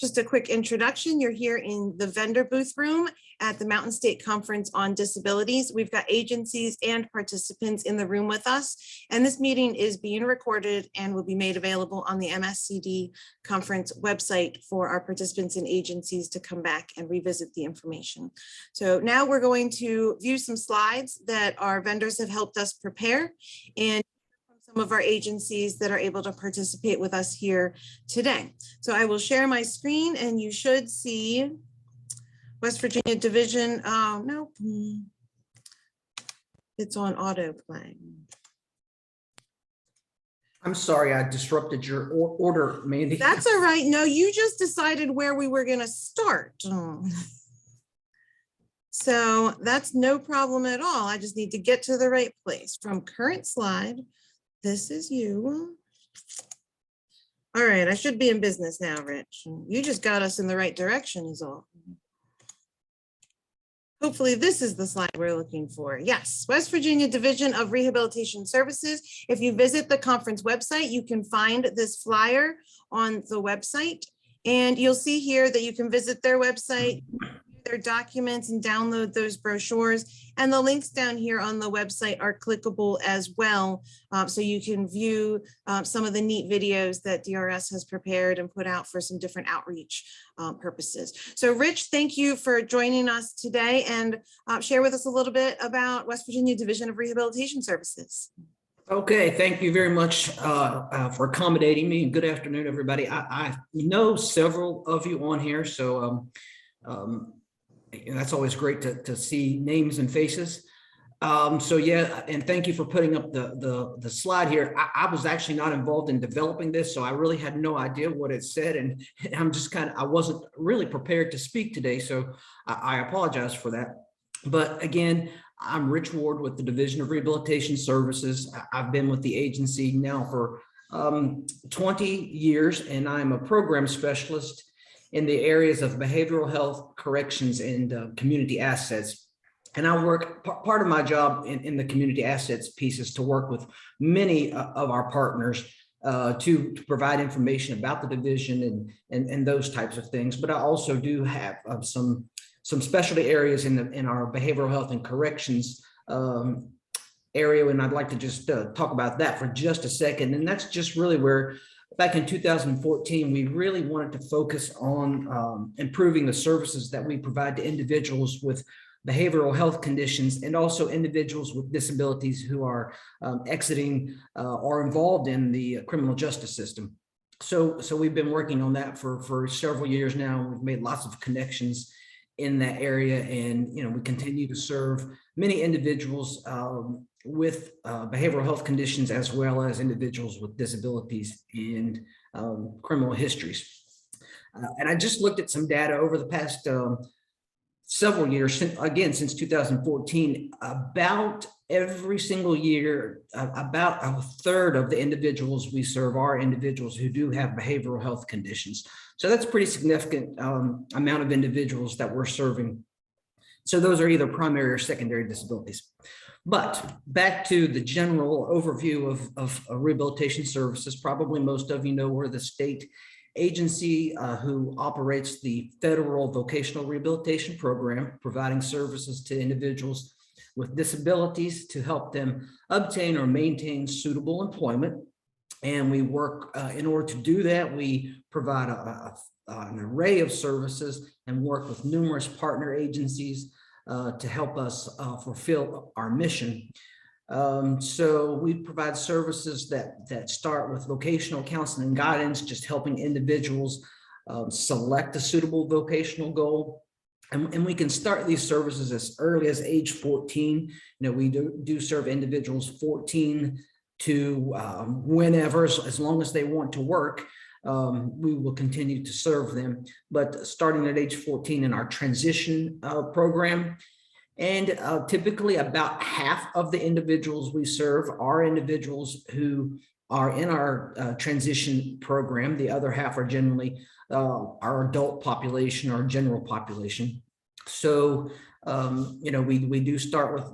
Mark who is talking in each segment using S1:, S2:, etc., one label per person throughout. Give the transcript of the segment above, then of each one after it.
S1: Just a quick introduction. You're here in the vendor booth room at the Mountain State Conference on Disabilities. We've got agencies and participants in the room with us, and this meeting is being recorded and will be made available on the MSCD conference website for our participants and agencies to come back and revisit the information. So now we're going to view some slides that our vendors have helped us prepare, and some of our agencies that are able to participate with us here today. So I will share my screen and you should see West Virginia Division. Oh, no, it's on autoplay.
S2: I'm sorry, I disrupted your order, Mandy.
S1: That's all right. No, you just decided where we were going to start. So that's no problem at all. I just need to get to the right place. From current slide, this is you. All right, I should be in business now, Rich. You just got us in the right direction is all. Hopefully this is the slide we're looking for. Yes, West Virginia Division of Rehabilitation Services. If you visit the conference website, you can find this flyer on the website, and you'll see here that you can visit their website, their documents, and download those brochures. And the links down here on the website are clickable as well. So you can view some of the neat videos that DRS has prepared and put out for some different outreach purposes. So Rich, thank you for joining us today, and share with us a little bit about West Virginia Division of Rehabilitation Services.
S2: Okay, thank you very much for accommodating me, and good afternoon, everybody. I know several of you on here, so that's always great to see names and faces. So yeah, and thank you for putting up the slide here. I was actually not involved in developing this, so I really had no idea what it said, and I'm just I wasn't really prepared to speak today, so I apologize for that. But again, I'm Rich Ward with the Division of Rehabilitation Services. I've been with the agency now for 20 years, and I'm a program specialist in the areas of behavioral health, corrections, and community assets. And I work, part of my job in the community assets piece is to work with many of our partners to provide information about the division and those types of things. But I also do have some specialty areas in our behavioral health and corrections area, and I'd like to just talk about that for just a second. And that's just really where, back in 2014, we really wanted to focus on improving the services that we provide to individuals with behavioral health conditions, and also individuals with disabilities who are exiting or involved in the criminal justice system. So we've been working on that for several years now. We've made lots of connections in that area, and we continue to serve many individuals with behavioral health conditions, as well as individuals with disabilities and criminal histories. And I just looked at some data over the past several years, since 2014, about every single year, about a third of the individuals we serve are individuals who do have behavioral health conditions. So that's a pretty significant amount of individuals that we're serving. So those are either primary or secondary disabilities. But back to the general overview of rehabilitation services. Probably most of you know we're the state agency who operates the federal vocational rehabilitation program, providing services to individuals with disabilities to help them obtain or maintain suitable employment. And we work, in order to do that, we provide an array of services and work with numerous partner agencies to help us fulfill our mission. So we provide services that start with vocational counseling and guidance, just helping individuals select a suitable vocational goal. And we can start these services as early as age 14. We do serve individuals 14 to whenever, as long as they want to work. We will continue to serve them, but starting at age 14 in our transition program. And typically about half of the individuals we serve are individuals who are in our transition program. The other half are generally our adult population, our general population. So We do start with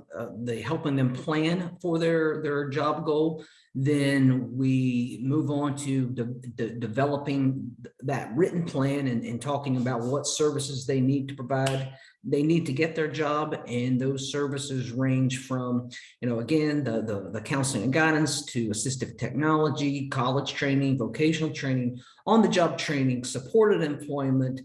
S2: the helping them plan for their job goal. Then we move on to developing that written plan and talking about what services they need to provide. They need to get their job, and those services range from, again, the counseling and guidance to assistive technology, college training, vocational training, on-the-job training, supported employment.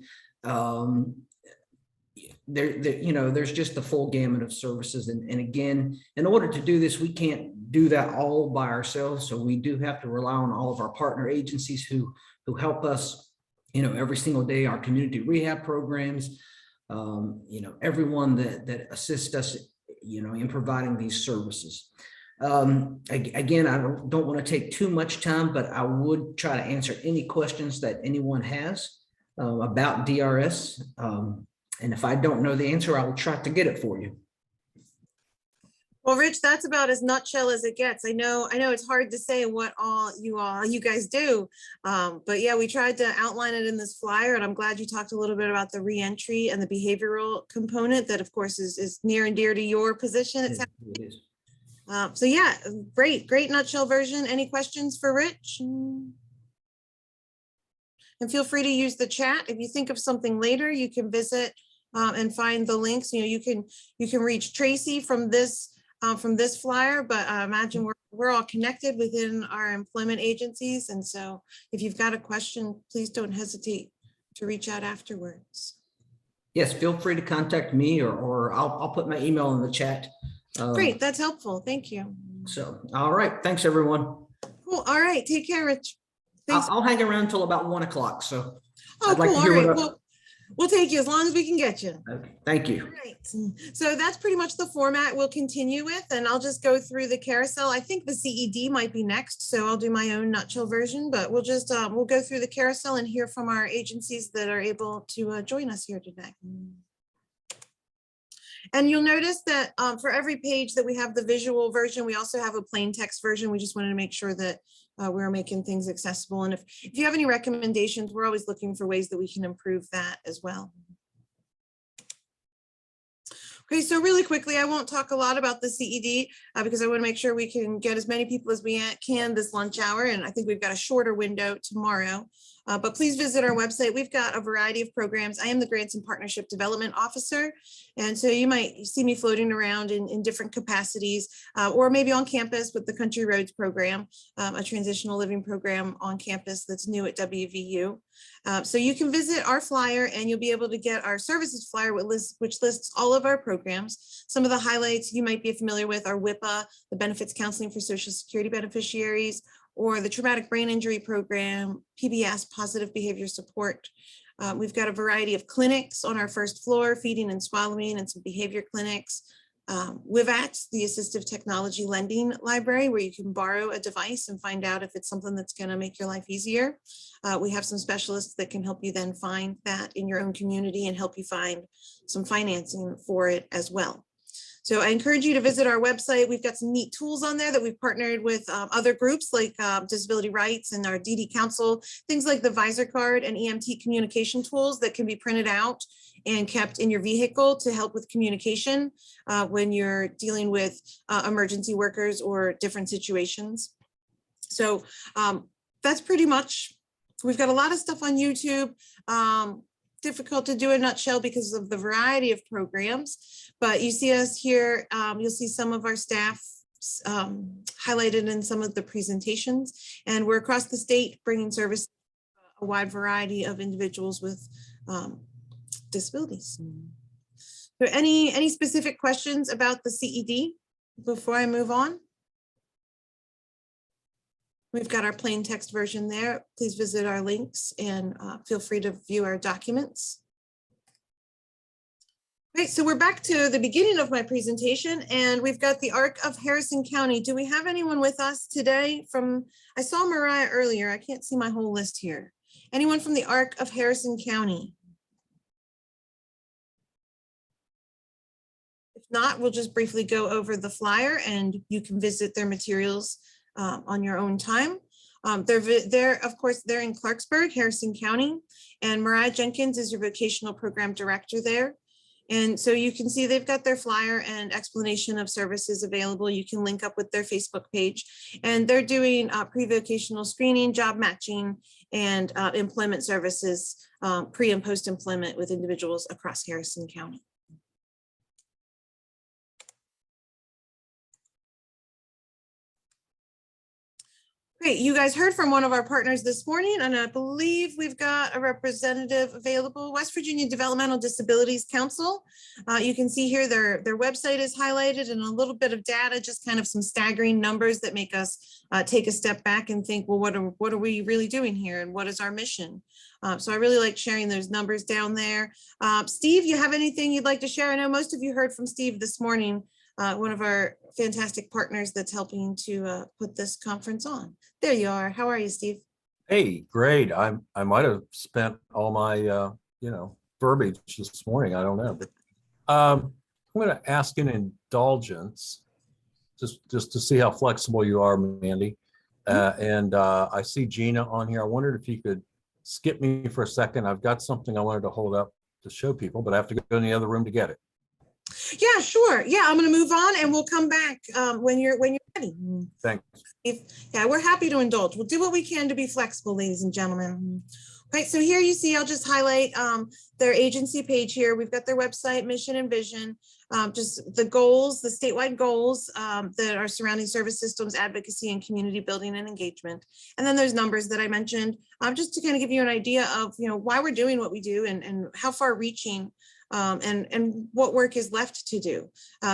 S2: There's just the full gamut of services. And again, in order to do this, we can't do that all by ourselves. So we do have to rely on all of our partner agencies who help us, every single day, our community rehab programs, everyone that assists us, in providing these services. Again, I don't want to take too much time, but I would try to answer any questions that anyone has about DRS. And if I don't know the answer, I will try to get it for you.
S1: Well, Rich, that's about as nutshell as it gets. I know it's hard to say what all you guys do, but yeah, we tried to outline it in this flyer, and I'm glad you talked a little bit about the reentry and the behavioral component that, of course, is near and dear to your position.
S2: It is.
S1: So yeah, great nutshell version. Any questions for Rich? And feel free to use the chat. If you think of something later, you can visit and find the links. You can reach Tracy from this flyer, but imagine we're all connected within our employment agencies. And so if you've got a question, please don't hesitate to reach out afterwards.
S2: Yes, feel free to contact me, or I'll put my email in the chat.
S1: Great, that's helpful. Thank you.
S2: So, all right. Thanks, everyone.
S1: Cool. All right. Take care, Rich. Thanks.
S2: I'll hang around until about 1 o'clock. So
S1: I'd like to hear all right. Well, we'll take you as long as we can get you.
S2: Okay. Thank you.
S1: All right. So that's pretty much the format we'll continue with, and I'll just go through the carousel. I think the CED might be next, so I'll do my own nutshell version, but we'll just we'll go through the carousel and hear from our agencies that are able to join us here today. And you'll notice that for every page that we have the visual version, we also have a plain text version. We just wanted to make sure that we're making things accessible. And if you have any recommendations, we're always looking for ways that we can improve that as well. Okay, so really quickly, I won't talk a lot about the CED because I want to make sure we can get as many people as we can this lunch hour. And I think we've got a shorter window tomorrow. But please visit our website. We've got a variety of programs. I am the Grants and Partnership Development Officer. And so you might see me floating around in different capacities or maybe on campus with the Country Roads program, a transitional living program on campus that's new at WVU. So you can visit our flyer and you'll be able to get our services flyer, which lists all of our programs. Some of the highlights you might be familiar with are WIPA, the Benefits Counseling for Social Security Beneficiaries, or the Traumatic Brain Injury Program, PBS, Positive Behavior Support. We've got a variety of clinics on our first floor, feeding and swallowing, and some behavior clinics. WIVAT, the Assistive Technology Lending Library, where you can borrow a device and find out if it's something that's going to make your life easier. We have some specialists that can help you then find that in your own community and help you find some financing for it as well. So I encourage you to visit our website. We've got some neat tools on there that we've partnered with other groups like Disability Rights and our DD Council, things like the Visor card and EMT communication tools that can be printed out and kept in your vehicle to help with communication when you're dealing with emergency workers or different situations. So that's pretty much, we've got a lot of stuff on YouTube. Difficult to do in a nutshell because of the variety of programs, but you see us here, you'll see some of our staff highlighted in some of the presentations, and we're across the state bringing service to a wide variety of individuals with disabilities. So any specific questions about the CED before I move on? We've got our plain text version there. Please visit our links and feel free to view our documents. Great, so we're back to the beginning of my presentation, and we've got the ARC of Harrison County. Do we have anyone with us today from, I saw Mariah earlier, I can't see my whole list here. Anyone from the ARC of Harrison County? If not, we'll just briefly go over the flyer and you can visit their materials on your own time. They're of course, they're in Clarksburg, Harrison County, and Mariah Jenkins is your vocational program director there. And so you can see they've got their flyer and explanation of services available. You can link up with their Facebook page, and they're doing pre-vocational screening, job matching, and employment services, pre and post employment with individuals across Harrison County. Great, you guys heard from one of our partners this morning, and I believe we've got a representative available. West Virginia Developmental Disabilities Council. You can see here their website is highlighted, and a little bit of data, just kind of some staggering numbers that make us take a step back and think, well, what are we really doing here, and what is our mission? So I really like sharing those numbers down there. Steve, you have anything you'd like to share? I know most of you heard from Steve this morning, one of our fantastic partners that's helping to put this conference on. There you are. How are you, Steve?
S3: Hey, great. I might have spent all my verbiage this morning. I don't know. I'm going to ask an indulgence just to see how flexible you are, Mandy. And I see Gina on here. I wondered if you could skip me for a second. I've got something I wanted to hold up to show people, but I have to go in the other room to get it.
S1: Yeah, sure. Yeah, I'm going to move on, and we'll come back when you're ready.
S3: Thanks.
S1: Yeah, we're happy to indulge. We'll do what we can to be flexible, ladies and gentlemen. Right, so here you see, I'll just highlight their agency page here. We've got their website, mission and vision, just the goals, the statewide goals that are surrounding service systems, advocacy, and community building and engagement. And then there's numbers that I mentioned, just to kind of give you an idea of why we're doing what we do and how far reaching and what work is left to do.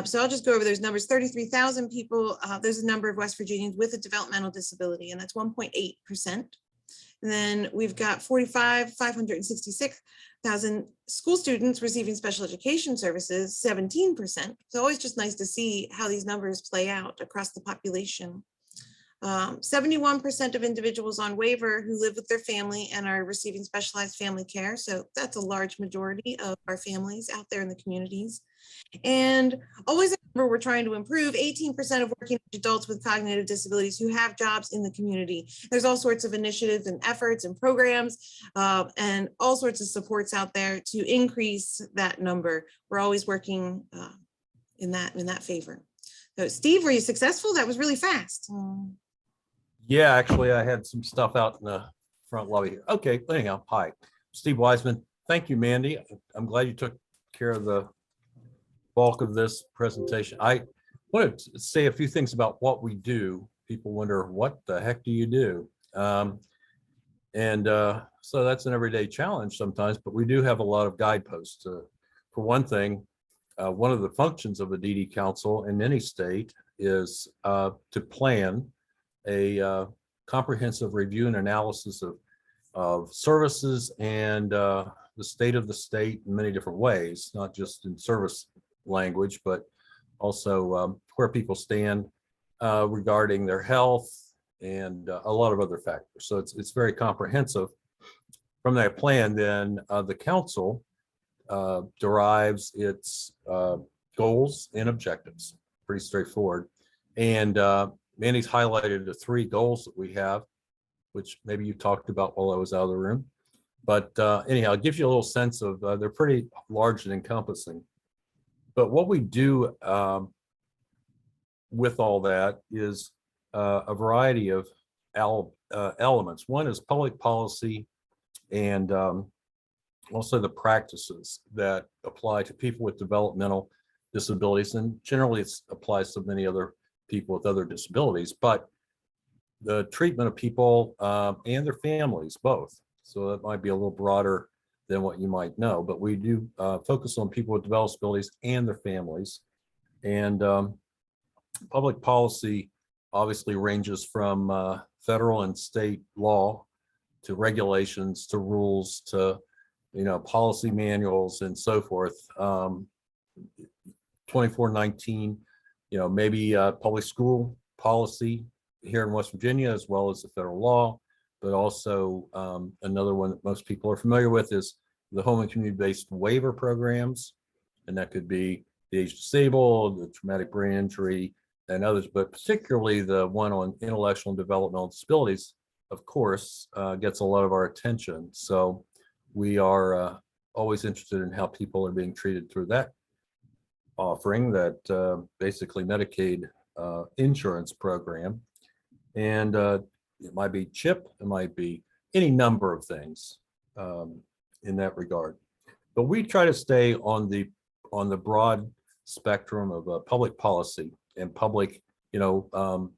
S1: So I'll just go over those numbers. 33,000 people. There's a number of West Virginians with a developmental disability, and that's 1.8%. And then we've got 566,000 school students receiving special education services, 17%. It's always just nice to see how these numbers play out across the population. 71% of individuals on waiver who live with their family and are receiving specialized family care. So that's a large majority of our families out there in the communities. And always remember, we're trying to improve 18% of working adults with cognitive disabilities who have jobs in the community. There's all sorts of initiatives and efforts and programs and all sorts of supports out there to increase that number. We're always working in that favor. So Steve, were you successful? That was really fast.
S3: Yeah, actually, I had some stuff out in the front lobby here. Okay, anyhow, hi, Steve Wiseman. Thank you, Mandy. I'm glad you took care of the bulk of this presentation. I wanted to say a few things about what we do. People wonder, what the heck do you do? So that's an everyday challenge sometimes, but we do have a lot of guideposts. For one thing, one of the functions of a DD Council in any state is to plan a comprehensive review and analysis of services and the state of the state in many different ways, not just in service language, but also where people stand regarding their health and a lot of other factors. So it's very comprehensive. From that plan, then the council derives its goals and objectives. Pretty straightforward. And Mandy's highlighted the 3 goals that we have, which maybe you talked about while I was out of the room. But anyhow, it gives you a little sense of, they're pretty large and encompassing. But what we do with all that is a variety of elements. One is public policy and also the practices that apply to people with developmental disabilities. And generally it applies to many other people with other disabilities, but the treatment of people and their families both. So that might be a little broader than what you might know, but we do focus on people with developmental disabilities and their families. And public policy obviously ranges from federal and state law to regulations to rules to policy manuals and so forth. 2419, maybe public school policy here in West Virginia, as well as the federal law, but also another one that most people are familiar with is the home and community-based waiver programs. And that could be the age disabled, the traumatic brain injury, and others, but particularly the one on intellectual and developmental disabilities, of course, gets a lot of our attention. So we are always interested in how people are being treated through that offering, that basically Medicaid insurance program. And it might be CHIP, it might be any number of things in that regard. But we try to stay on the broad spectrum of public policy and public, kind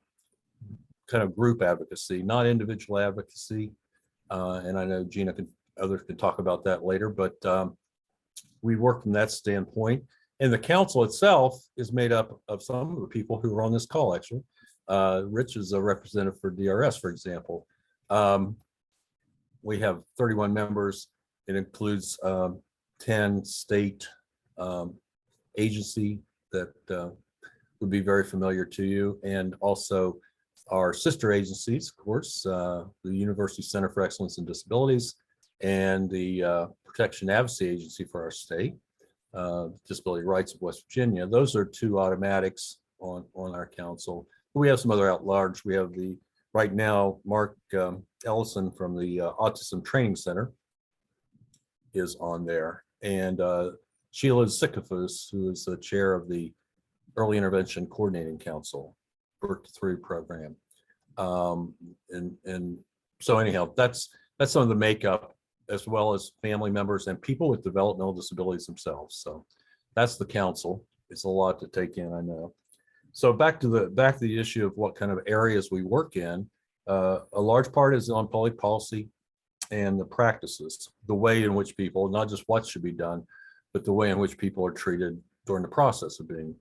S3: of group advocacy, not individual advocacy. And I know Gina others can talk about that later, but we work from that standpoint. And the council itself is made up of some of the people who are on this call, actually. Rich is a representative for DRS, for example. We have 31 members. It includes 10 state agency that would be very familiar to you, and also our sister agencies, of course, the University Center for Excellence in Disabilities and the Protection Advocacy Agency for our state, Disability Rights of West Virginia. Those are two automatics on our council. We have some other at large. We have right now, Mark Ellison from the Autism Training Center is on there. And Sheila Sisyphus, who is the chair of the Early Intervention Coordinating Council, worked through program. And so anyhow, that's some of the makeup, as well as family members and people with developmental disabilities themselves. So that's the council. It's a lot to take in, I know. So back to the issue of what kind of areas we work in. A large part is on public policy and the practices, the way in which people, not just what should be done, but the way in which people are treated during the process of being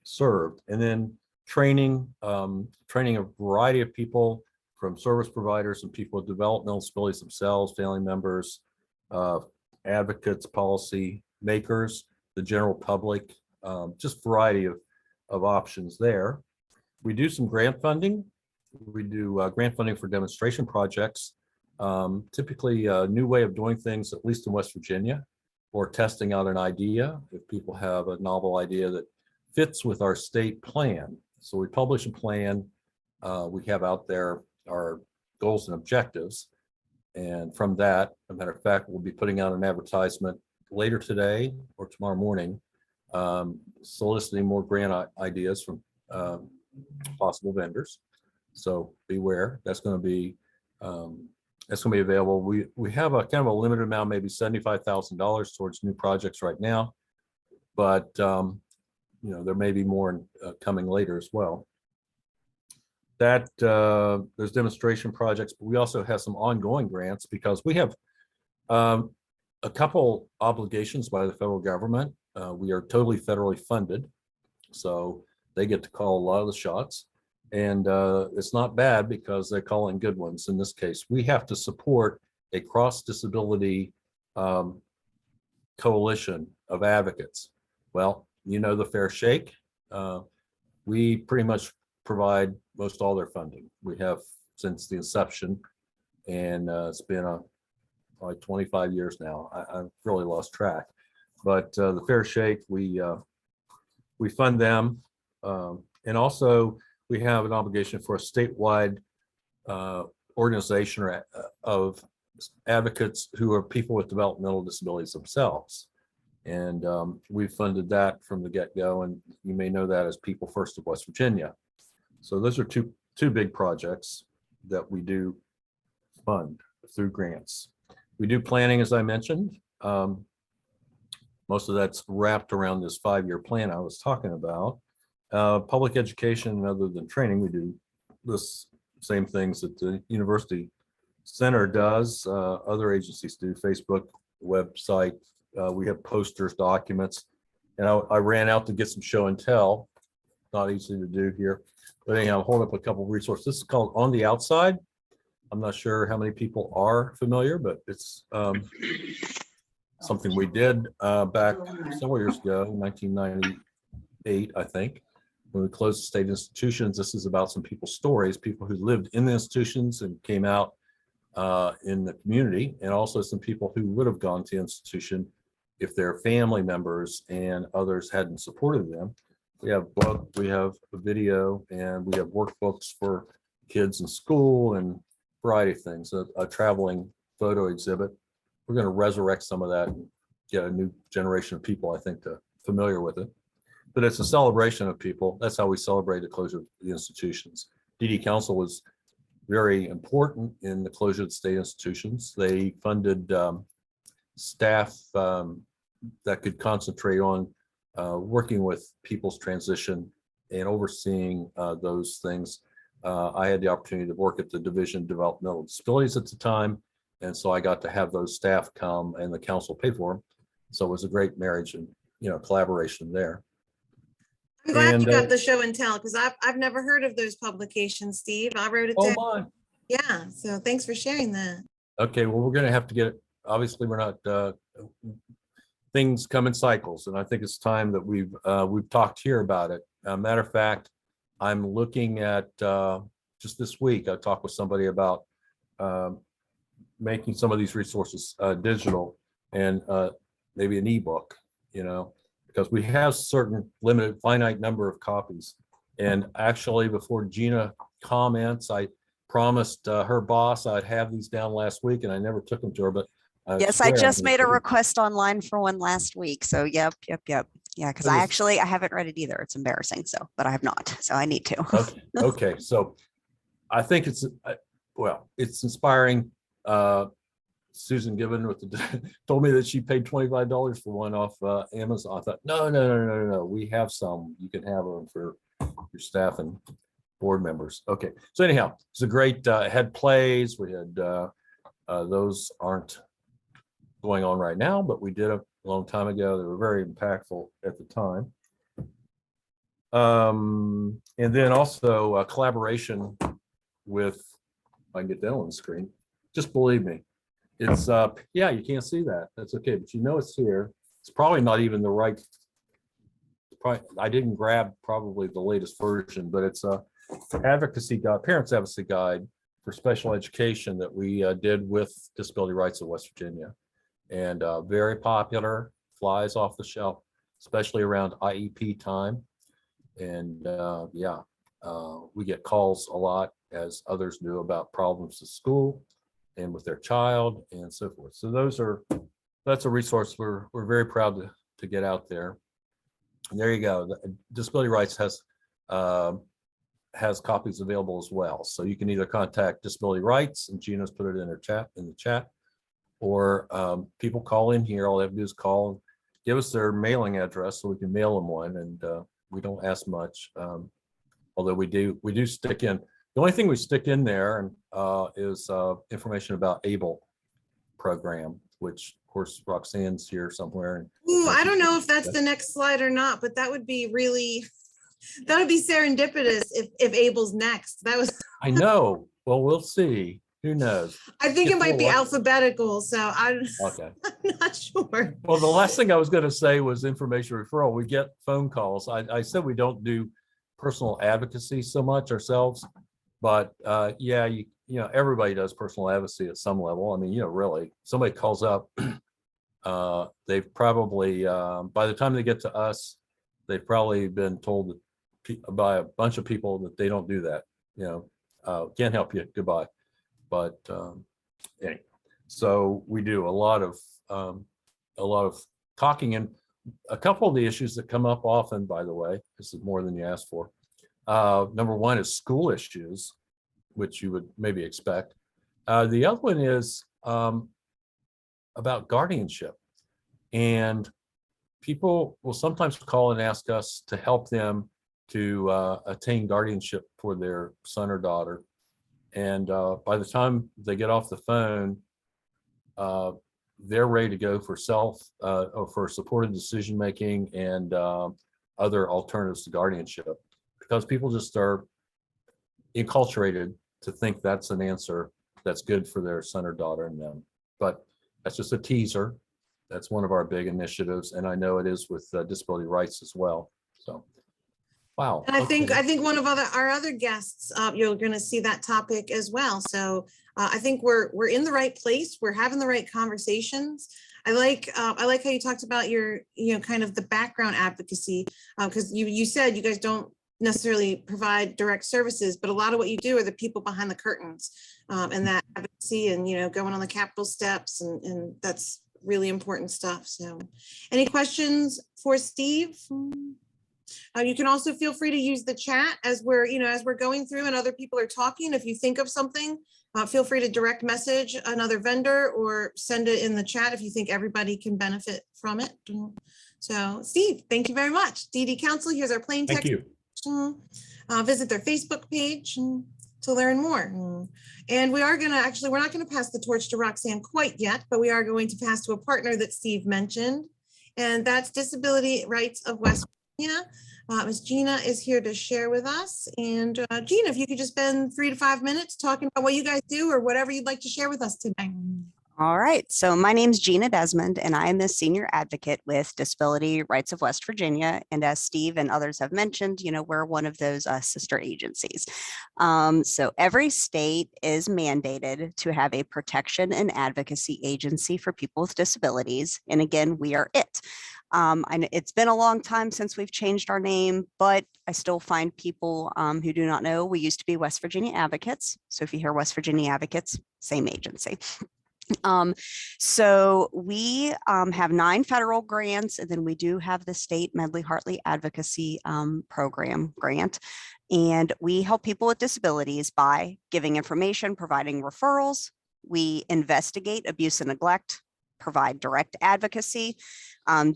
S3: served. And then training a variety of people, from service providers and people with developmental disabilities themselves, family members, advocates, policy makers, the general public, just variety of options there. We do some grant funding. We do grant funding for demonstration projects, typically a new way of doing things, at least in West Virginia, or testing out an idea if people have a novel idea that fits with our state plan. So we publish a plan. We have out there our goals and objectives. And from that, as a matter of fact, we'll be putting out an advertisement later today or tomorrow morning, soliciting more grant ideas from possible vendors. So beware, that's going to be available. We have a kind of a limited amount, maybe $75,000 towards new projects right now, but there may be more coming later as well. That there's demonstration projects, but we also have some ongoing grants because we have a couple obligations by the federal government. We are totally federally funded, so they get to call a lot of the shots. And it's not bad because they're calling good ones. In this case, we have to support a cross-disability coalition of advocates. Well, the Fair Shake, we pretty much provide most all their funding. We have since the inception, and it's been like 25 years now. I've really lost track, but the Fair Shake, we fund them, and also we have an obligation for a statewide organization of advocates who are people with developmental disabilities themselves. And we funded that from the get-go, and you may know that as People First of West Virginia. So those are two big projects that we do fund through grants. We do planning, as I mentioned. Most of that's wrapped around this 5-year plan I was talking about. Public education, other than training, we do the same things that the University Center does. Other agencies do, Facebook, website. We have posters, documents, and I ran out to get some show and tell. Not easy to do here, but anyhow, hold up a couple of resources. This is called On the Outside. I'm not sure how many people are familiar, but it's something we did back several years ago, 1998, I think, when we closed the state institutions. This is about some people's stories, people who lived in the institutions and came out in the community, and also some people who would have gone to the institution if their family members and others hadn't supported them. We have book, we have a video, and we have workbooks for kids in school and a variety of things, a traveling photo exhibit. we're going to resurrect some of that and get a new generation of people, I think, to familiar with it. But it's a celebration of people. That's how we celebrate the closure of the institutions. DD Council was very important in the closure of the state institutions. They funded staff that could concentrate on working with people's transition and overseeing those things. I had the opportunity to work at the Division of Developmental Disabilities at the time, and so I got to have those staff come, and the council paid for them. So it was a great marriage and collaboration there.
S1: I'm glad
S3: And,
S1: you got the show and tell, because I've never heard of those publications, Steve. I wrote it
S3: Oh
S1: down.
S3: my.
S1: Yeah, so thanks for sharing that.
S3: Okay, well, we're going to have to get it. Obviously, we're not. Things come in cycles, and I think it's time that we've talked here about it. Matter of fact, I'm looking at just this week. I talked with somebody about making some of these resources digital and maybe an ebook. Because we have certain limited, finite number of copies. And actually, before Gina comments, I promised her boss I'd have these down last week, and I never took them to her. But
S4: yes, I just made a request online for one last week. So yep. Yeah, because I haven't read it either. It's embarrassing. So, but I have not. So I need to.
S3: Okay. So I think it's inspiring. Susan Gibbon told me that she paid $25 for one off Amazon. I thought, no. We have some. You can have them for your staff and board members. Okay. So anyhow, it's a great had plays. We had those aren't going on right now, but we did a long time ago. They were very impactful at the time. And then also collaboration with, if I can get that on the screen, just believe me. It's yeah, you can't see that. That's okay, but it's here. It's probably not even the right. I didn't grab probably the latest version, but it's a advocacy guide, parents advocacy guide for special education that we did with Disability Rights of West Virginia, and very popular, flies off the shelf, especially around IEP time. And we get calls a lot, as others do, about problems at school and with their child and so forth. So that's a resource we're very proud to get out there. And there you go. Disability Rights has copies available as well. So you can either contact Disability Rights, and Gina's put it in the chat, or people call in here. All they have to do is call, give us their mailing address so we can mail them one, and we don't ask much. Although we do stick in. The only thing we stick in there is information about ABLE program, which of course Roxanne's here somewhere.
S1: Ooh, I don't know if that's the next slide or not, but that would be serendipitous if Abel's next.
S3: I know. Well, we'll see. Who knows?
S1: I think it might be alphabetical, so I'm not sure.
S3: Well, the last thing I was going to say was information referral. We get phone calls. I said we don't do personal advocacy so much ourselves, but everybody does personal advocacy at some level. I mean, really, somebody calls up, they've probably, by the time they get to us, they've probably been told by a bunch of people that they don't do that. Can't help you. Goodbye. But anyway, so we do a lot of talking, and a couple of the issues that come up often, by the way, this is more than you asked for. Number one is school issues, which you would maybe expect. The other one is about guardianship, and people will sometimes call and ask us to help them to attain guardianship for their son or daughter. And by the time they get off the phone, they're ready to go for or for supported decision making and other alternatives to guardianship, because people just are enculturated to think that's an answer that's good for their son or daughter and them. But that's just a teaser. That's one of our big initiatives, and I know it is with disability rights as well. So. Wow.
S1: And I think one of our other guests, you're going to see that topic as well. So I think we're in the right place. We're having the right conversations. I like how you talked about your kind of the background advocacy, because you said you guys don't necessarily provide direct services, but a lot of what you do are the people behind the curtains, and that advocacy and, going on the Capitol steps, and that's really important stuff. So any questions for Steve? You can also feel free to use the chat as we're going through and other people are talking. If you think of something, feel free to direct message another vendor or send it in the chat if you think everybody can benefit from it. So Steve, thank you very much. DD Council, here's our plain
S3: Thank
S1: text.
S3: you.
S1: Visit their Facebook page to learn more. And we're not gonna pass the torch to Roxanne quite yet, but we are going to pass to a partner that Steve mentioned, and that's Disability Rights of West Virginia. Ms. Gina is here to share with us. And Gina, if you could just spend 3 to 5 minutes talking about what you guys do or whatever you'd like to share with us today.
S4: All right, so my name's Gina Desmond, and I am the senior advocate with Disability Rights of West Virginia. And as Steve and others have mentioned, we're one of those sister agencies. So every state is mandated to have a protection and advocacy agency for people with disabilities. And again, we are it. And it's been a long time since we've changed our name, but I still find people who do not know we used to be West Virginia Advocates. So if you hear West Virginia Advocates, same agency. So we have 9 federal grants, and then we do have the state Medley-Hartley Advocacy Program grant. And we help people with disabilities by giving information, providing referrals. We investigate abuse and neglect, provide direct advocacy,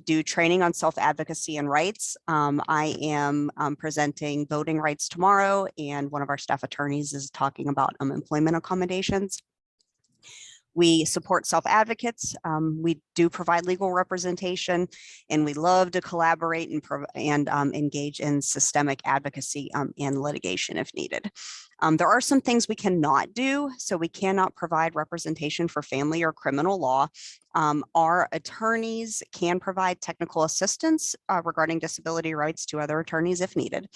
S4: do training on self-advocacy and rights. I am presenting voting rights tomorrow, and one of our staff attorneys is talking about employment accommodations. We support self-advocates. We do provide legal representation, and we love to collaborate and engage in systemic advocacy and litigation if needed. There are some things we cannot do. So we cannot provide representation for family or criminal law. Our attorneys can provide technical assistance regarding disability rights to other attorneys if needed.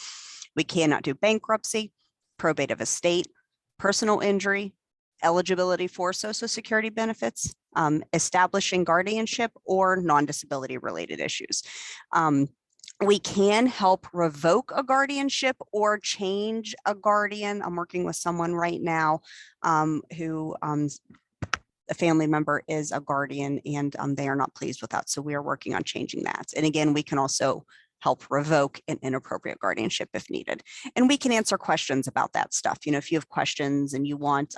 S4: We cannot do bankruptcy, probate of estate, personal injury, eligibility for Social Security benefits, establishing guardianship, or non-disability related issues. We can help revoke a guardianship or change a guardian. I'm working with someone right now who a family member is a guardian, and they are not pleased with that. So we are working on changing that. And again, we can also help revoke an inappropriate guardianship if needed. And we can answer questions about that stuff. If you have questions and you want,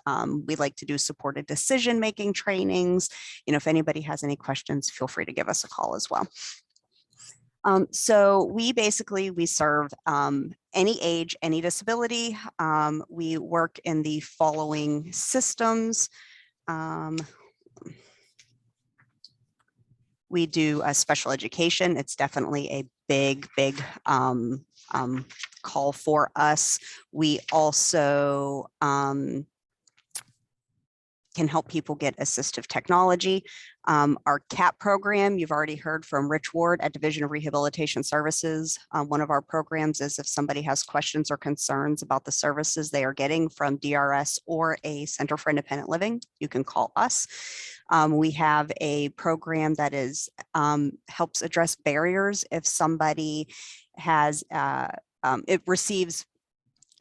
S4: we like to do supported decision-making trainings. If anybody has any questions, feel free to give us a call as well. So we serve any age, any disability. We work in the following systems. We do a special education. It's definitely a big call for us. We also can help people get assistive technology. Our CAP program, you've already heard from Rich Ward at Division of Rehabilitation Services. One of our programs is if somebody has questions or concerns about the services they are getting from DRS or a Center for Independent Living, you can call us. We have a program that helps address barriers if somebody has, receives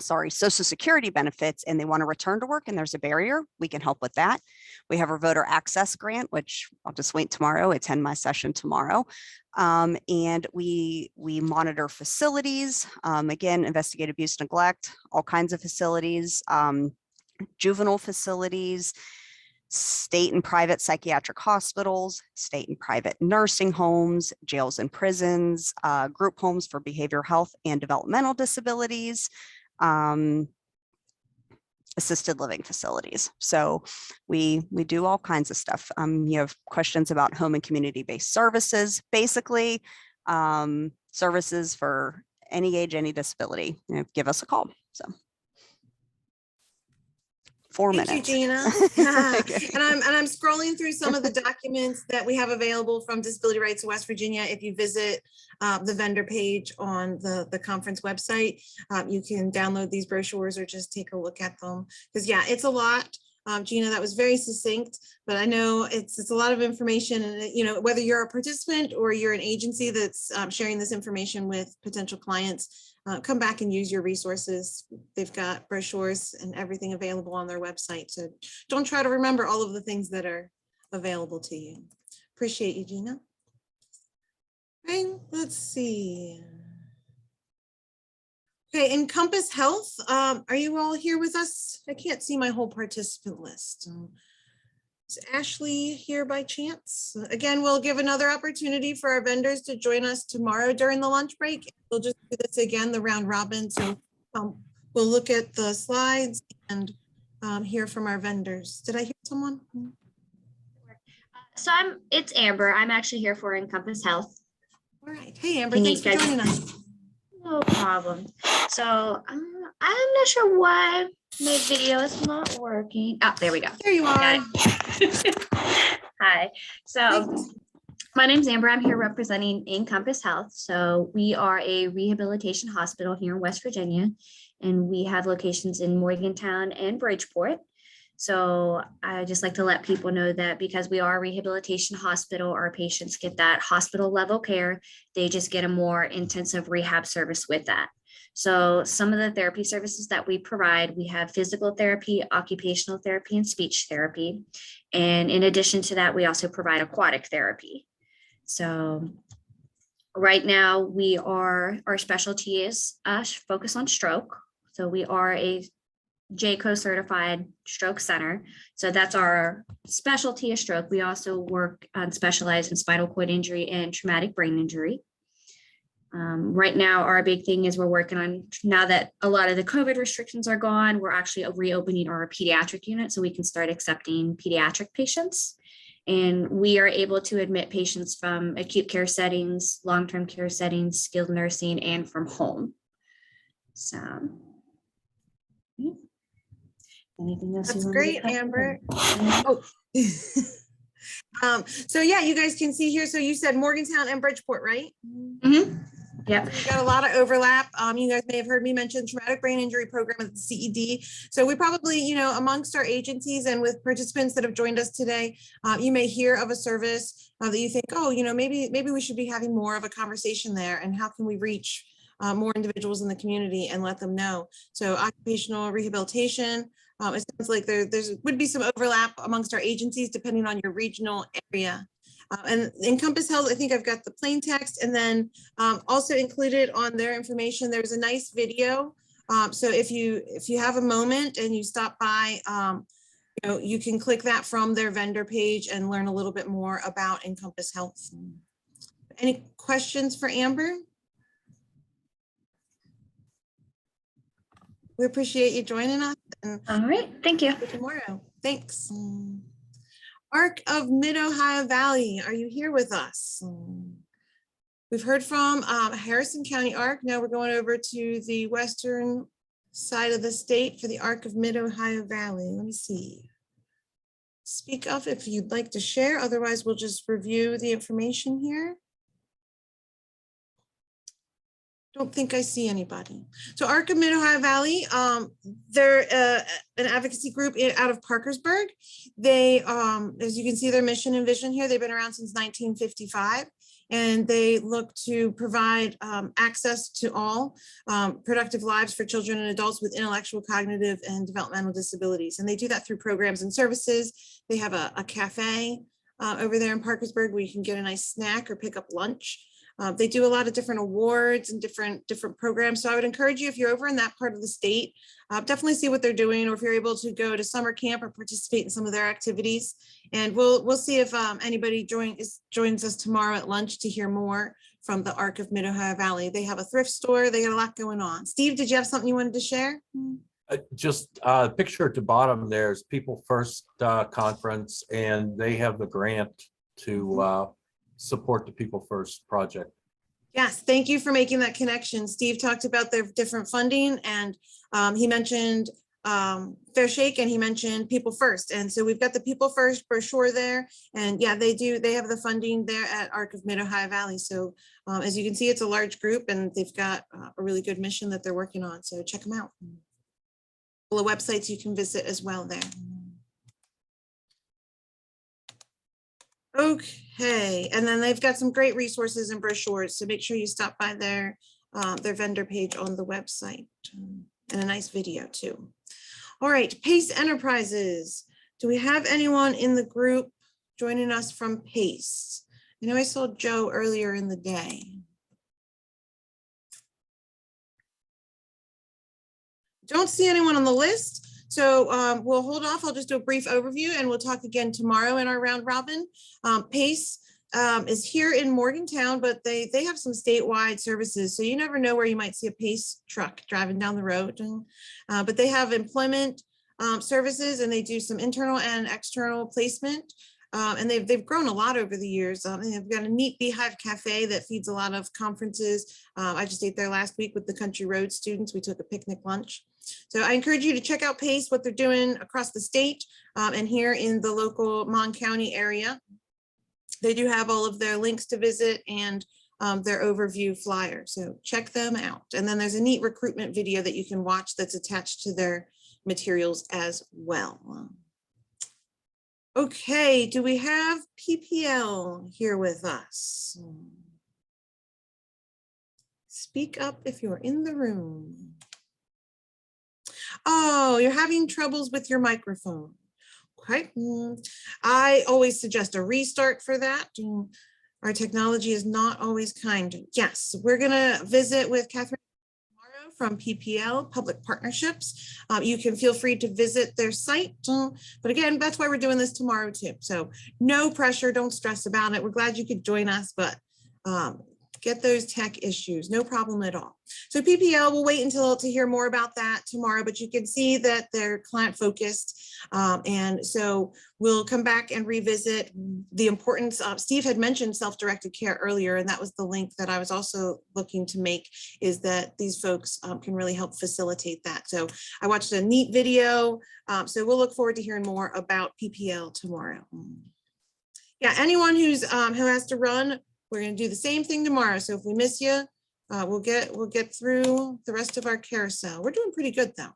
S4: Social Security benefits and they want to return to work and there's a barrier, we can help with that. We have our voter access grant, which I'll just wait tomorrow, attend my session tomorrow. And we monitor facilities, again, investigate abuse, neglect, all kinds of facilities, juvenile facilities, state and private psychiatric hospitals, state and private nursing homes, jails and prisons, group homes for behavioral health and developmental disabilities, assisted living facilities. So we do all kinds of stuff. You have questions about home and community-based services, basically services for any age, any disability. Give us a call. So 4 minutes.
S1: Thank you, Gina. and I'm scrolling through some of the documents that we have available from Disability Rights of West Virginia. If you visit the vendor page on the conference website, you can download these brochures or just take a look at them. Because yeah, it's a lot. Gina, that was very succinct, but I know it's a lot of information, and you know, whether you're a participant or you're an agency that's sharing this information with potential clients, come back and use your resources. They've got brochures and everything available on their website. So don't try to remember all of the things that are available to you. Appreciate you, Gina. Okay, let's see. Okay, Encompass Health, are you all here with us? I can't see my whole participant list. Is Ashley here by chance? Again, we'll give another opportunity for our vendors to join us tomorrow during the lunch break. We'll just do this again, the round robin. So we'll look at the slides and hear from our vendors. Did I hear someone?
S5: So it's Amber. I'm actually here for Encompass Health.
S1: All right. Hey, Amber,
S5: Can
S1: thanks
S5: you
S1: for
S5: guys-
S1: joining us.
S5: No problem. So I'm not sure why my video is not working. Oh, there we go.
S1: There you are.
S5: Got it. Hi. So
S1: Thanks.
S5: my name's Amber. I'm here representing Encompass Health. So we are a rehabilitation hospital here in West Virginia, and we have locations in Morgantown and Bridgeport. So I just like to let people know that because we are a rehabilitation hospital, our patients get that hospital level care. They just get a more intensive rehab service with that. So some of the therapy services that we provide, we have physical therapy, occupational therapy, and speech therapy. And in addition to that, we also provide aquatic therapy. So right now our specialty is focus on stroke. So we are a JCO certified stroke center. So that's our specialty of stroke. We also work on specialized in spinal cord injury and traumatic brain injury. Right now, our big thing is we're working on, now that a lot of the COVID restrictions are gone, we're actually reopening our pediatric unit so we can start accepting pediatric patients. And we are able to admit patients from acute care settings, long-term care settings, skilled nursing, and from home. So. Anything else?
S1: That's
S5: you want me to
S1: great,
S5: cover?
S1: Amber. Oh. So yeah, you guys can see here. So you said Morgantown and Bridgeport, right?
S5: Mhm. Yep.
S1: We've got a lot of overlap. You guys may have heard me mention traumatic brain injury program at the CED. So we probably, you know, amongst our agencies and with participants that have joined us today, you may hear of a service that you think, oh, you know, maybe we should be having more of a conversation there. And how can we reach more individuals in the community and let them know? So occupational rehabilitation. It sounds like there would be some overlap amongst our agencies depending on your regional area. And Encompass Health, I think I've got the plain text, and then also included on their information, there's a nice video. So if you have a moment and you stop by, you know, you can click that from their vendor page and learn a little bit more about Encompass Health. Any questions for Amber? We appreciate you joining us. And
S5: All right. Thank you.
S1: tomorrow. Thanks. ARC of Mid-Ohio Valley, are you here with us? We've heard from Harrison County ARC. Now we're going over to the western side of the state for the ARC of Mid-Ohio Valley. Let me see. Speak up if you'd like to share. Otherwise, we'll just review the information here. Don't think I see anybody. So ARC of Mid-Ohio Valley, they're an advocacy group out of Parkersburg. They, as you can see, their mission and vision here, they've been around since 1955, and they look to provide access to all productive lives for children and adults with intellectual, cognitive, and developmental disabilities. And they do that through programs and services. They have a cafe over there in Parkersburg where you can get a nice snack or pick up lunch. They do a lot of different awards and different programs. So I would encourage you, if you're over in that part of the state, definitely see what they're doing, or if you're able to go to summer camp or participate in some of their activities. And we'll see if anybody joins us tomorrow at lunch to hear more from the ARC of Mid-Ohio Valley. They have a thrift store. They got a lot going on. Steve, did you have something you wanted to share?
S3: Just picture at the bottom, there's People First Conference, and they have the grant to support the People First project.
S1: Yes, thank you for making that connection. Steve talked about their different funding, and he mentioned Fair Shake, and he mentioned People First. And so we've got the People First brochure there, and yeah, they have the funding there at ARC of Mid-Ohio Valley. So as you can see, it's a large group, and they've got a really good mission that they're working on. So check them out. A couple of websites you can visit as well there. Okay, and then they've got some great resources and brochures, so make sure you stop by their vendor page on the website, and a nice video too. All right, Pace Enterprises. Do we have anyone in the group joining us from Pace? I know I saw Joe earlier in the day. Don't see anyone on the list. So we'll hold off. I'll just do a brief overview and we'll talk again tomorrow in our round robin. Pace is here in Morgantown, but they have some statewide services. So you never know where you might see a Pace truck driving down the road. But they have employment services, and they do some internal and external placement. And they've grown a lot over the years. They've got a neat Beehive Cafe that feeds a lot of conferences. I just ate there last week with the Country Road students. We took a picnic lunch. So I encourage you to check out Pace, what they're doing across the state and here in the local Mon County area. They do have all of their links to visit and their overview flyer. So check them out. And then there's a neat recruitment video that you can watch that's attached to their materials as well. Okay, do we have PPL here with us? Speak up if you're in the room. Oh, you're having troubles with your microphone. Okay, I always suggest a restart for that. Our technology is not always kind. Yes, we're gonna visit with Catherine tomorrow from PPL, Public Partnerships. You can feel free to visit their site. But again, that's why we're doing this tomorrow too. So no pressure, don't stress about it. We're glad you could join us, but get those tech issues, no problem at all. So PPL, we'll wait until to hear more about that tomorrow, but you can see that they're client focused. And so we'll come back and revisit the importance of, Steve had mentioned self-directed care earlier, and that was the link that I was also looking to make, is that these folks can really help facilitate that. So I watched a neat video. So we'll look forward to hearing more about PPL tomorrow. Yeah, anyone who has to run, we're going to do the same thing tomorrow. So if we miss you, we'll get through the rest of our carousel. We're doing pretty good though.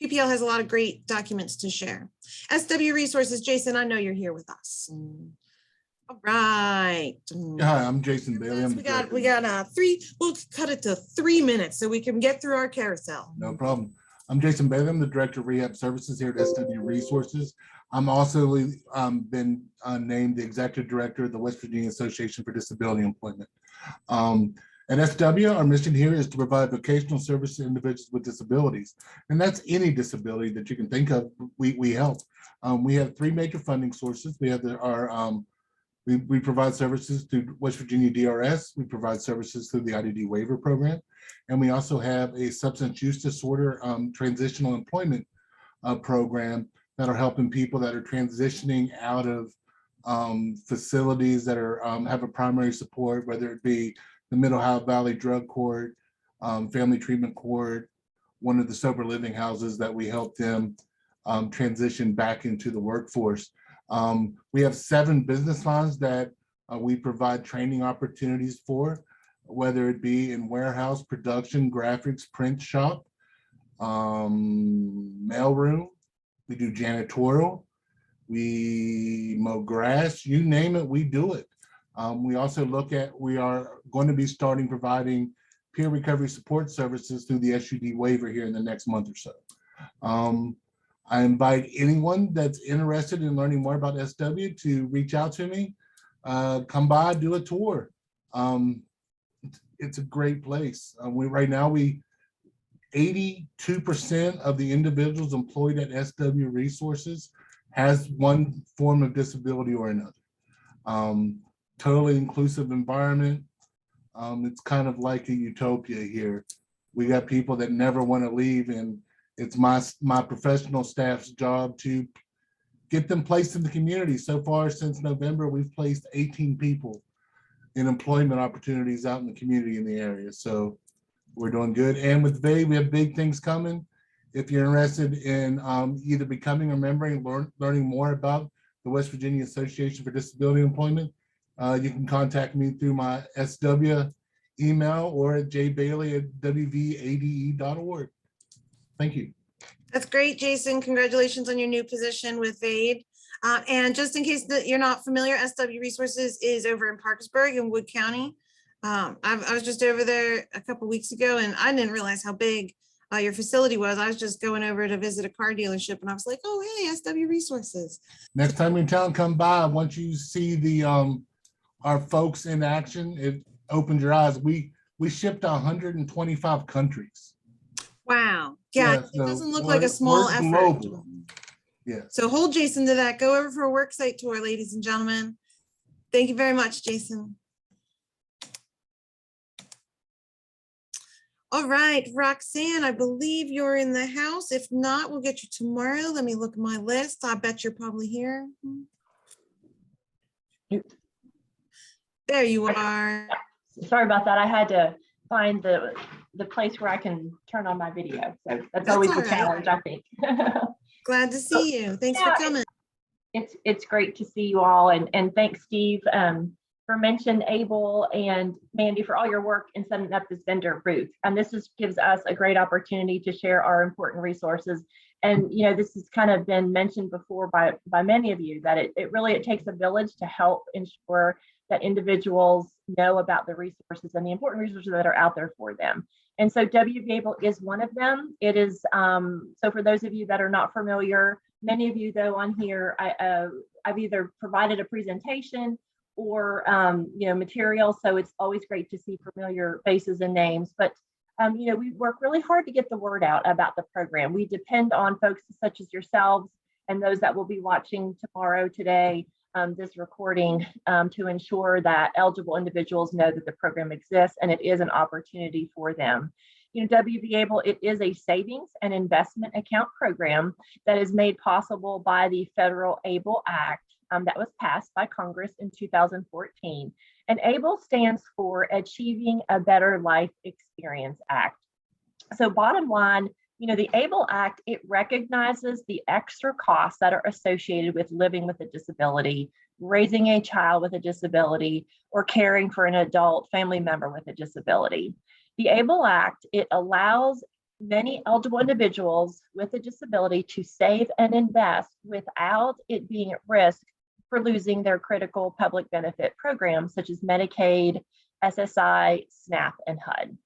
S1: PPL has a lot of great documents to share. SW Resources, Jason, I know you're here with us. All right.
S6: Hi, I'm Jason Bailey. I'm
S1: we got three. We'll cut it to 3 minutes so we can get through our carousel.
S6: No problem. I'm Jason Bailey. I'm the Director of Rehab Services here at SW Resources. I'm also been named the Executive Director of the West Virginia Association for Disability Employment. At SW, our mission here is to provide vocational service to individuals with disabilities. And that's any disability that you can think of, we help. We have 3 major funding sources. We have we provide services through West Virginia DRS. We provide services through the IDD waiver program. And we also have a substance use disorder transitional employment program that are helping people that are transitioning out of facilities that are have a primary support, whether it be the Middle Ohio Valley Drug Court, Family Treatment Court, one of the sober living houses that we help them transition back into the workforce. We have 7 business lines that we provide training opportunities for, whether it be in warehouse, production, graphics, print shop, mailroom. We do janitorial, we mow grass, you name it, we do it. We also we are going to be starting providing peer recovery support services through the SUD waiver here in the next month or so. I invite anyone that's interested in learning more about SW to reach out to me, come by, do a tour. It's a great place. Right now, 82% of the individuals employed at SW Resources has one form of disability or another. Totally inclusive environment. It's kind of like a utopia here. We got people that never want to leave, and it's my professional staff's job to get them placed in the community. So far, since November, we've placed 18 people in employment opportunities out in the community in the area. So we're doing good. And with VADE, we have big things coming. If you're interested in either becoming a member and learning more about the West Virginia Association for Disability Employment, you can contact me through my SW email or at jbailey@wvade.org. Thank you.
S1: That's great, Jason. Congratulations on your new position with VADE. And just in case that you're not familiar, SW Resources is over in Parkersburg in Wood County. I was just over there a couple weeks ago and I didn't realize how big your facility was. I was just going over to visit a car dealership and I was like, oh, hey, SW Resources.
S6: Next time you're in town, come by. Once you see the our folks in action, it opens your eyes. We shipped to 125 countries.
S1: Wow. Yeah,
S6: Yeah,
S1: it
S6: so
S1: doesn't look like a small
S6: we're
S1: effort.
S6: global. Yeah.
S1: So hold Jason to that. Go over for a work site tour, ladies and gentlemen. Thank you very much, Jason. All right, Roxanne, I believe you're in the house. If not, we'll get you tomorrow. Let me look at my list. I bet you're probably here. There you are.
S7: Sorry about that. I had to find the place where I can turn on my video. So that's always
S1: all
S7: a
S1: right.
S7: challenge, I think.
S1: Glad to see you. Thanks
S7: Yeah,
S1: for coming.
S7: It's great to see you all, and thanks, Steve, for mentioning Abel and Mandy for all your work in setting up this vendor booth. And this gives us a great opportunity to share our important resources. And this has kind of been mentioned before by many of you, that it really takes a village to help ensure that individuals know about the resources and the important resources that are out there for them. And so WB Able is one of them. It is, so for those of you that are not familiar, many of you though on here, I've either provided a presentation or material. So it's always great to see familiar faces and names. But we work really hard to get the word out about the program. We depend on folks such as yourselves and those that will be watching tomorrow, today, this recording, to ensure that eligible individuals know that the program exists and it is an opportunity for them. WB Able, it is a savings and investment account program that is made possible by the Federal ABLE Act that was passed by Congress in 2014. And ABLE stands for Achieving a Better Life Experience Act. So bottom line, the ABLE Act, it recognizes the extra costs that are associated with living with a disability, raising a child with a disability, or caring for an adult family member with a disability. The ABLE Act, it allows many eligible individuals with a disability to save and invest without it being at risk for losing their critical public benefit programs such as Medicaid, SSI, SNAP, and HUD.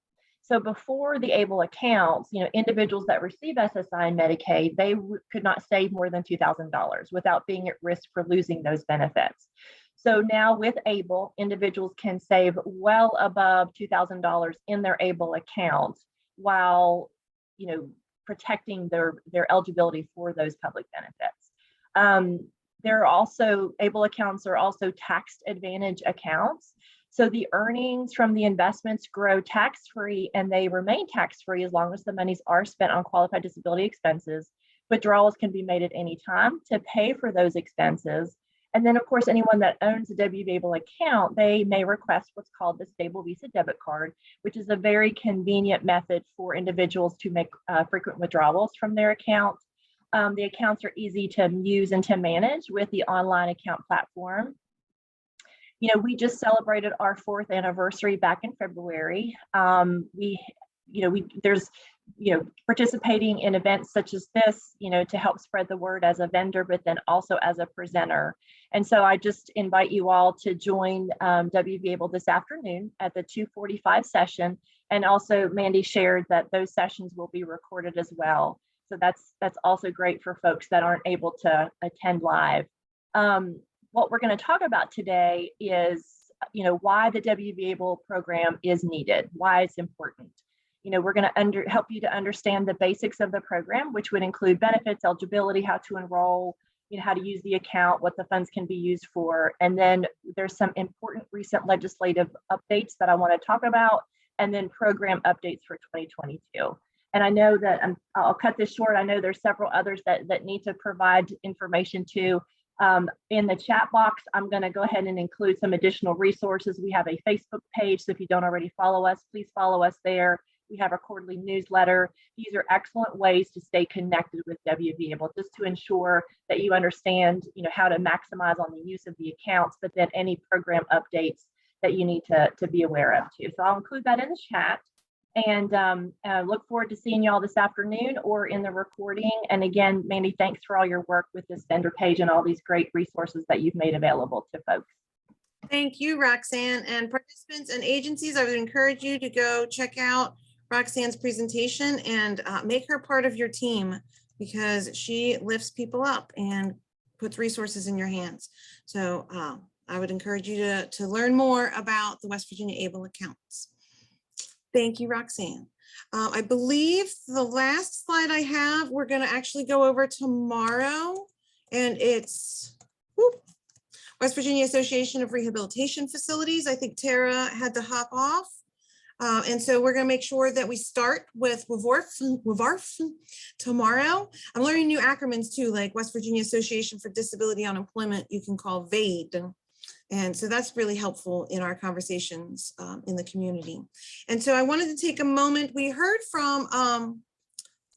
S7: So before the ABLE accounts, individuals that receive SSI and Medicaid, they could not save more than $2,000 without being at risk for losing those benefits. So now with ABLE, individuals can save well above $2,000 in their ABLE account while, protecting their eligibility for those public benefits. There are also, ABLE accounts are also tax advantage accounts. So the earnings from the investments grow tax-free and they remain tax-free as long as the monies are spent on qualified disability expenses. Withdrawals can be made at any time to pay for those expenses. And then of course, anyone that owns a WB Able account, they may request what's called the Stable Visa debit card, which is a very convenient method for individuals to make frequent withdrawals from their account. The accounts are easy to use and to manage with the online account platform. We just celebrated our 4th anniversary back in February. There's participating in events such as this, to help spread the word as a vendor, but then also as a presenter. And so I just invite you all to join WB Able this afternoon at the 2:45 session. And also Mandy shared that those sessions will be recorded as well. So that's also great for folks that aren't able to attend live. What we're going to talk about today is, why the WB Able program is needed, why it's important. We're going to help you to understand the basics of the program, which would include benefits, eligibility, how to enroll, how to use the account, what the funds can be used for. And then there's some important recent legislative updates that I want to talk about, and then program updates for 2022. And I know that I'll cut this short. I know there's several others that need to provide information too. In the chat box, I'm going to go ahead and include some additional resources. We have a Facebook page, so if you don't already follow us, please follow us there. We have our quarterly newsletter. These are excellent ways to stay connected with WB Able, just to ensure that you understand, how to maximize on the use of the accounts, but then any program updates that you need to be aware of too. So I'll include that in the chat. And look forward to seeing you all this afternoon or in the recording. And again, Mandy, thanks for all your work with this vendor page and all these great resources that you've made available to folks.
S1: Thank you, Roxanne. And participants and agencies, I would encourage you to go check out Roxanne's presentation and make her part of your team, because she lifts people up and puts resources in your hands. So I would encourage you to learn more about the West Virginia ABLE accounts. Thank you, Roxanne. I believe the last slide I have, we're going to actually go over tomorrow, and it's West Virginia Association of Rehabilitation Facilities. I think Tara had to hop off. And so we're going to make sure that we start with WVARF tomorrow. I'm learning new acronyms too, like West Virginia Association for Disability Unemployment, you can call VADE. And so that's really helpful in our conversations in the community. And so I wanted to take a moment. We heard from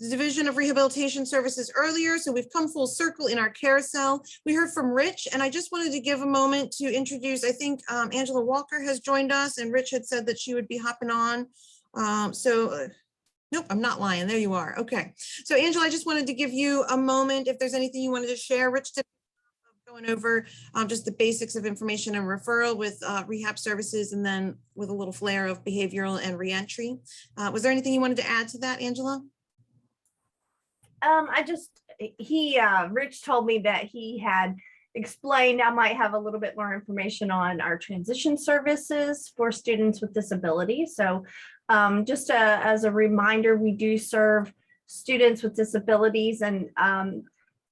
S1: the Division of Rehabilitation Services earlier, so we've come full circle in our carousel. We heard from Rich, and I just wanted to give a moment to introduce, I think Angela Walker has joined us, and Rich had said that she would be hopping on. Nope, I'm not lying, there you are. Okay, so Angela, I just wanted to give you a moment if there's anything you wanted to share. Rich did going over just the basics of information and referral with rehab services, and then with a little flair of behavioral and reentry. Was there anything you wanted to add to that, Angela?
S8: Rich told me that he had explained I might have a little bit more information on our transition services for students with disabilities. So just as a reminder, we do serve students with disabilities, and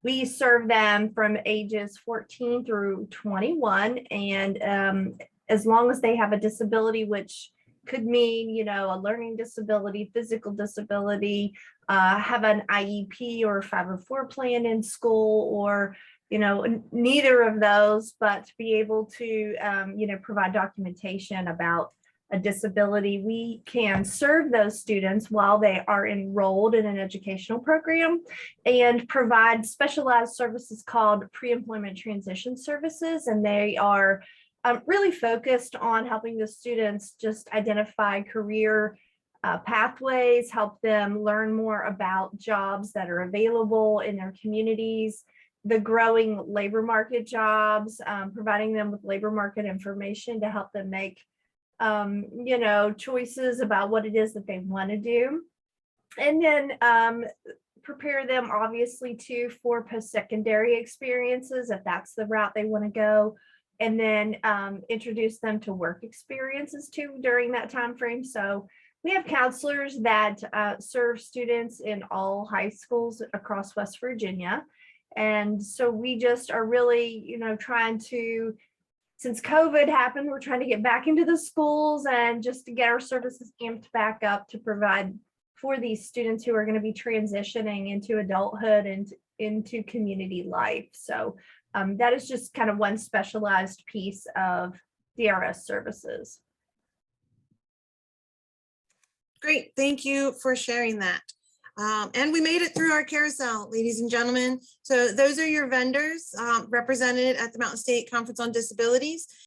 S8: we serve them from ages 14 through 21. And as long as they have a disability, which could mean, you know, a learning disability, physical disability, have an IEP or 504 plan in school, or, you know, neither of those, but to be able to, you know, provide documentation about a disability, we can serve those students while they are enrolled in an educational program and provide specialized services called pre-employment transition services. And they are really focused on helping the students just identify career pathways, help them learn more about jobs that are available in their communities, the growing labor market jobs, providing them with labor market information to help them make, you know, choices about what it is that they want to do. And then prepare them obviously too for post-secondary experiences if that's the route they want to go. And then introduce them to work experiences too during that time frame. So we have counselors that serve students in all high schools across West Virginia. And so we just are really, you know, trying to, since COVID happened, we're trying to get back into the schools and just to get our services amped back up to provide for these students who are going to be transitioning into adulthood and into community life. So that is just kind of one specialized piece of DRS services.
S1: Great, thank you for sharing that. And we made it through our carousel, ladies and gentlemen. So those are your vendors represented at the Mountain State Conference on Disabilities.